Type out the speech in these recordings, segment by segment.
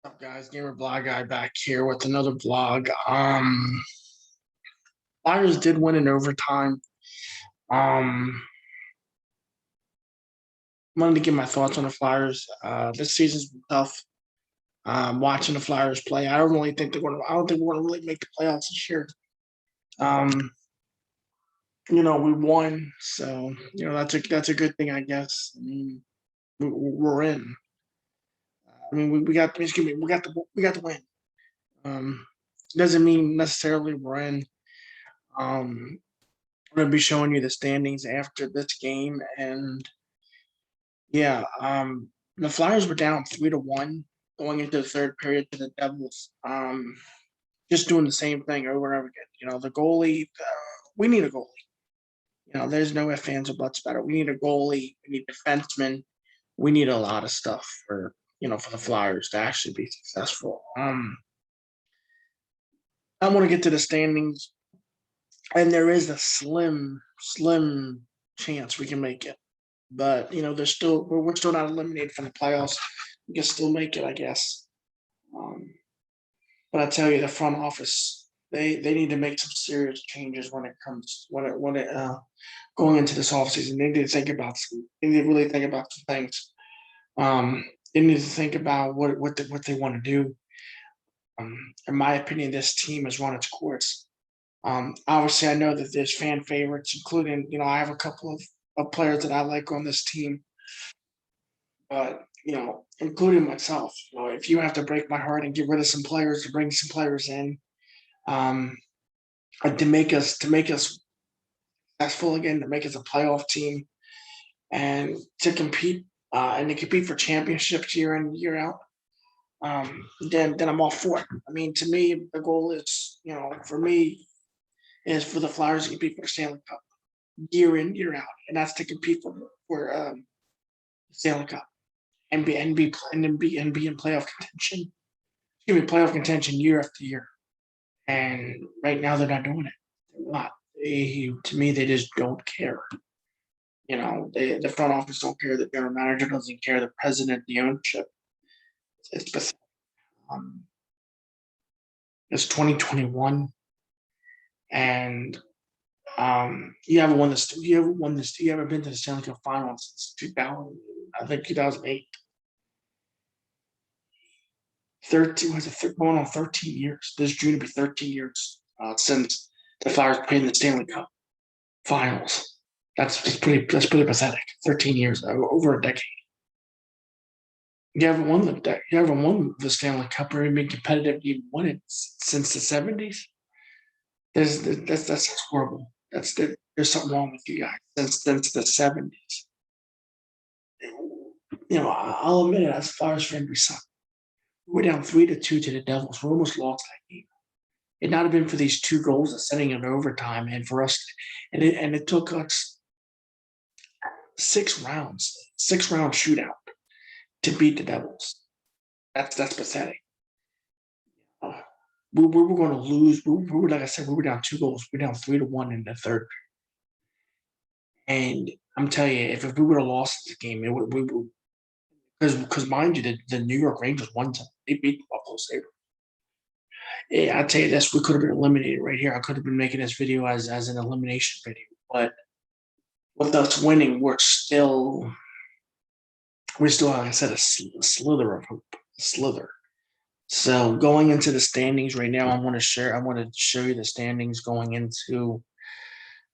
Up, guys? Gamer Blog Guy back here with another vlog. Flyers did win in overtime. Wanted to give my thoughts on the Flyers. This season's been tough. Watching the Flyers play, I don't really think they're going to. I don't think we're going to really make the playoffs this year. Um, we won, so that's a good thing, I guess. I mean, we're in. I mean, we got. Excuse me, we got the win. Um, doesn't mean necessarily we're in. Um, I'm gonna be showing you the standings after this game, and yeah, the Flyers were down 3-1 going into the third period to the Devils. Just doing the same thing over and over again. The goalie. We need a goalie. There's no ifs, ands, or buts about it. We need a goalie. We need defensemen. We need a lot of stuff for the Flyers to actually be successful. I want to get to the standings, and there is a slim chance we can make it. But there's still we're still not eliminated from the playoffs. We can still make it, I guess. Um, but I tell you, the front office they need to make some serious changes when it comes when it going into this offseason. They need to think about they need to really think about some things. They need to think about what they want to do. In my opinion, this team has run its course. Obviously, I know that there's fan favorites, including I have a couple of players that I like on this team, but including myself. If you have to break my heart and get rid of some players to bring some players in, um, to make us successful again, to make us a playoff team, and to compete for championships year in year out, then I'm all for it. I mean, to me, the goal is, for me, is for the Flyers to compete for the Stanley Cup year in year out, and that's to compete for Stanley Cup and be in playoff contention. Excuse me, playoff contention year after year. And right now they're not doing it. They're not. To me, they just don't care. The front office don't care. The general manager doesn't care. The president, the ownership. It's pathetic. Um, it's 2021, and you haven't won this. You haven't won this. You haven't been to the Stanley Cup Finals since 2000. I think 2008. 13 was it going on 13 years. This June to be 13 years since the Flyers played in the Stanley Cup Finals. That's pretty pathetic. 13 years, over a decade. You haven't won the Stanley Cup or even been competitive. You won it since the 70s. That's horrible. There's something wrong with you guys since the 70s. I'll admit it. As a Flyers fan, we suck. We're down 3-2 to the Devils. We almost lost that game. It not have been for these two goals of setting in overtime, and for us, and it took us 6 round shootout to beat the Devils. That's pathetic. We were going to lose. We were, like I said, we were down 2 goals. We were down 3-1 in the third. And I'm telling you, if we would have lost the game, it would because mind you, the New York Rangers won. They beat the Buffalo Sabres. Yeah, I tell you this, we could have been eliminated right here. I could have been making this video as an elimination video, but with us winning, we still, like I said, a slither of hope, a slither. So going into the standings right now, I want to show you the standings going into,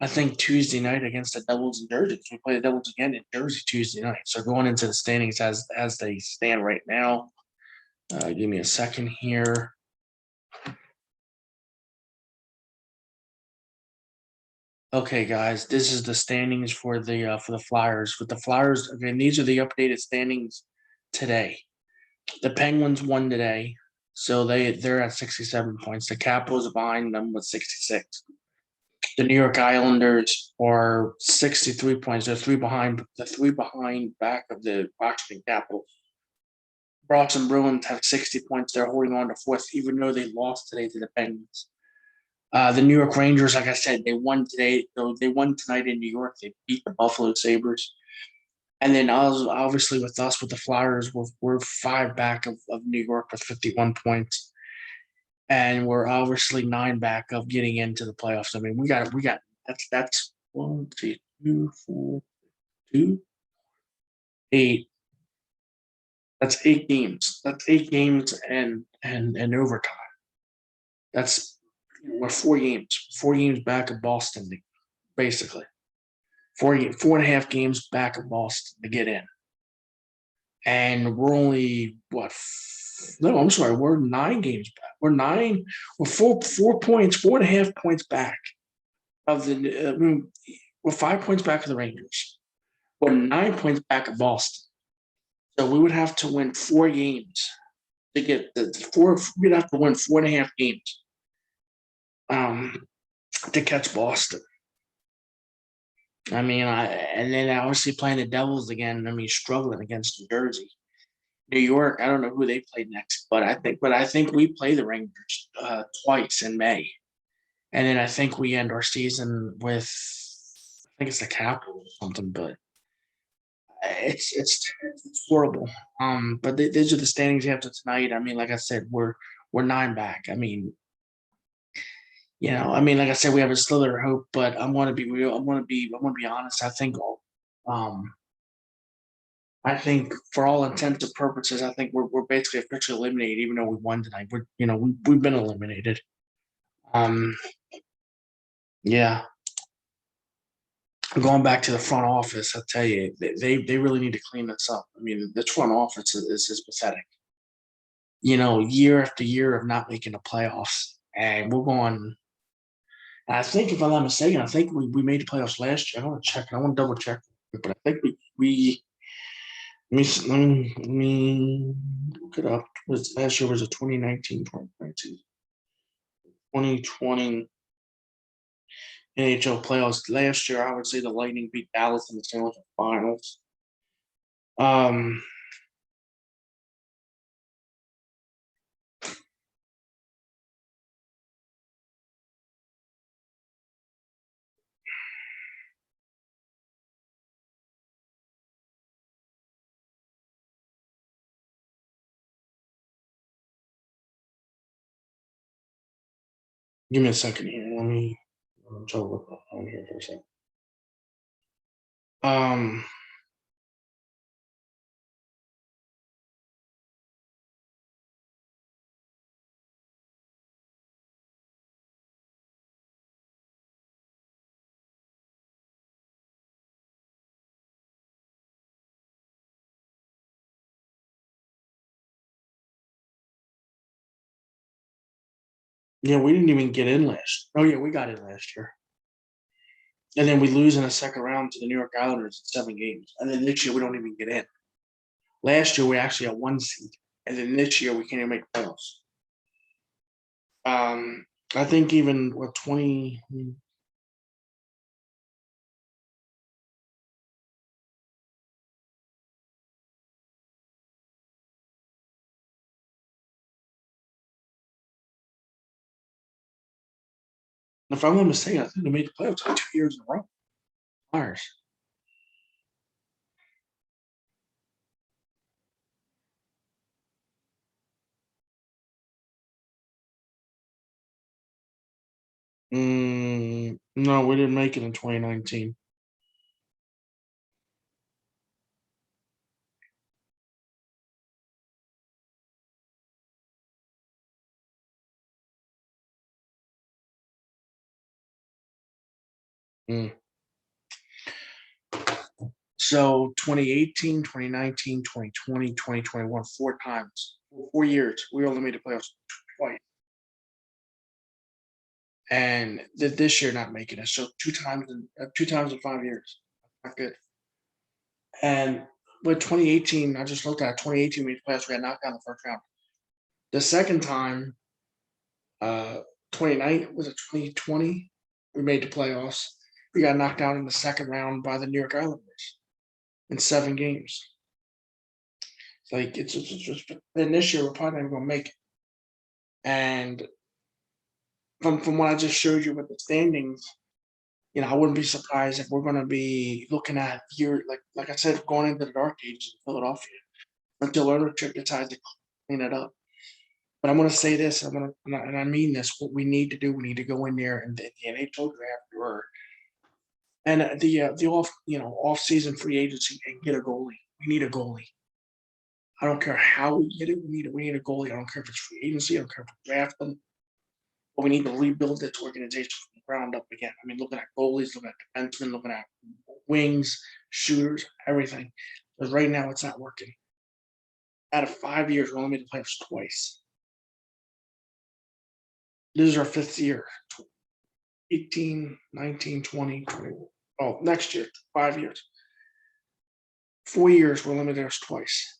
I think, Tuesday night against the Devils in Jersey. We play the Devils again in Jersey Tuesday night. So going into the standings as they stand right now, give me a second here. Okay, guys, this is the standings for the Flyers. With the Flyers, again, these are the updated standings today. The Penguins won today, so they're at 67 points. The Capitals are behind them with 66. The New York Islanders are 63 points. They're three behind back of the Washington Capitals. Boston Bruins have 60 points. They're holding on to fourth, even though they lost today to the Penguins. The New York Rangers, like I said, they won today. They won tonight in New York. They beat the Buffalo Sabres. And then obviously with us with the Flyers, we're 5 back of New York with 51 points, and we're obviously 9 back of getting into the playoffs. I mean, we got that's 1, 2, 2, 4, 2, 8. That's 8 games. That's 8 games and overtime. That's we're 4 games, 4 games back of Boston, basically. 4.5 games back of Boston to get in. And we're only what? No, I'm sorry. We're 9 games back. We're 4 points, 4.5 points back of the. We're 5 points back of the Rangers. We're 9 points back of Boston. So we would have to win 4 games to get the four. We'd have to win 4.5 games um, to catch Boston. I mean, and then obviously playing the Devils again. I mean, struggling against New Jersey. New York, I don't know who they play next, but I think we play the Rangers twice in May, and then I think we end our season with I think it's the Capitals or something, but it's horrible. But these are the standings after tonight. I mean, like I said, we're 9 back. I mean, I mean, like I said, we have a slither of hope, but I want to be real. I want to be honest. Um, I think for all intents and purposes, I think we're basically officially eliminated, even though we won tonight. We've been eliminated. Um, yeah, going back to the front office, I tell you, they really need to clean this up. I mean, this front office is pathetic. Year after year of not making the playoffs, and we're going. I think, if I'm not mistaken, I think we made the playoffs last year. I want to check. I want to double check, but I think we let me look it up. Was last year was a 2019, 2019, 2020 NHL playoffs. Last year, I would say the Lightning beat Dallas in the Stanley Cup Finals. Um, Give me a second here. I'm trying to look up on here for a second. Um, yeah, we didn't even get in last. Oh yeah, we got in last year, and then we lose in the second round to the New York Islanders in 7 games, and then this year we don't even get in. Last year we actually had 1 seed, and then this year we can't even make playoffs. I think even what 20. If I'm not mistaken, I think they made the playoffs like 2 years in a row. Flyers. No, we didn't make it in 2019. Mm. So 2018, 2019, 2020, 2021, 4 times, 4 years, we only made the playoffs twice. And this year not making it. So 2 times in 5 years. Not good. And with 2018, I just looked at it, 2018 we made the playoffs, we got knocked out in the first round. The second time, uh 29 was it 2020? We made the playoffs. We got knocked out in the second round by the New York Islanders in 7 games. Like it's just then this year we're probably not gonna make it. And from what I just showed you with the standings, I wouldn't be surprised if we're going to be looking at like I said, going into the dark ages of Philadelphia until ownership decides to clean it up. But I'm going to say this, and I mean this: what we need to do, we need to go in there and the NHL draft and the off season free agency and get a goalie. We need a goalie. I don't care how we get it. We need a goalie. I don't care if it's free agency. I don't care if we draft them. But we need to rebuild this organization from the ground up again. I mean, looking at goalies, looking at defensemen, looking at wings, shooters, everything. Because right now it's not working. Out of 5 years, we only made the playoffs twice. This is our 5th year. 18, 19, 20, 21. Oh, next year, 5 years. 4 years, we're limited us twice.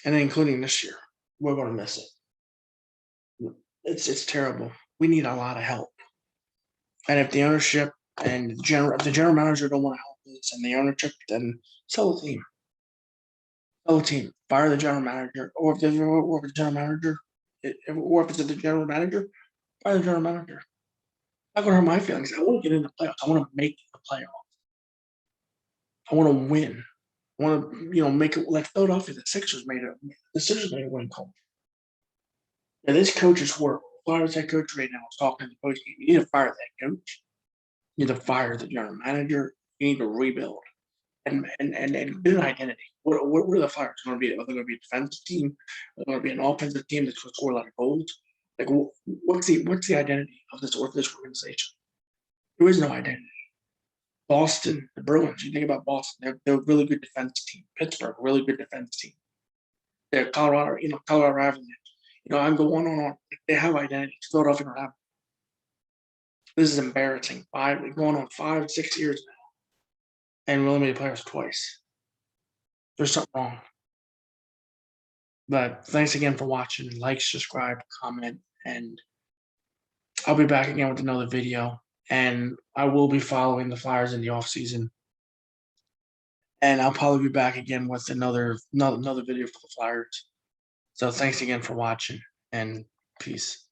And then including this year, we're going to miss it. It's terrible. We need a lot of help. And if the ownership and the general manager don't want to help us and the ownership, then sell the team. Sell the team. Fire the general manager. Or if the general manager, or if it's the general manager, fire the general manager. Not going to hurt my feelings. I want to get into the playoffs. I want to make the playoffs. I want to win. I want to, make it like Philadelphia. The Sixers made a win call. And this coach is horrible. Flyers head coach right now is talking to the coach. You need to fire that coach. You need to fire the general manager. You need to rebuild and build an identity. What are the Flyers going to be? Are they going to be a defensive team? Are they going to be an offensive team that's going to score a lot of goals? Like, what's the identity of this organization? There is no identity. Boston, the Bruins. You think about Boston, they're a really good defense team. Pittsburgh, really good defense team. They're Colorado, Colorado Avalanche. I can go on. They have identity. Philadelphia don't have. This is embarrassing. Going on 5, 6 years now, and we only made the playoffs twice. There's something wrong. But thanks again for watching. Like, subscribe, comment, and I'll be back again with another video. And I will be following the Flyers in the off season. And I'll probably be back again with another video for the Flyers. So thanks again for watching, and peace.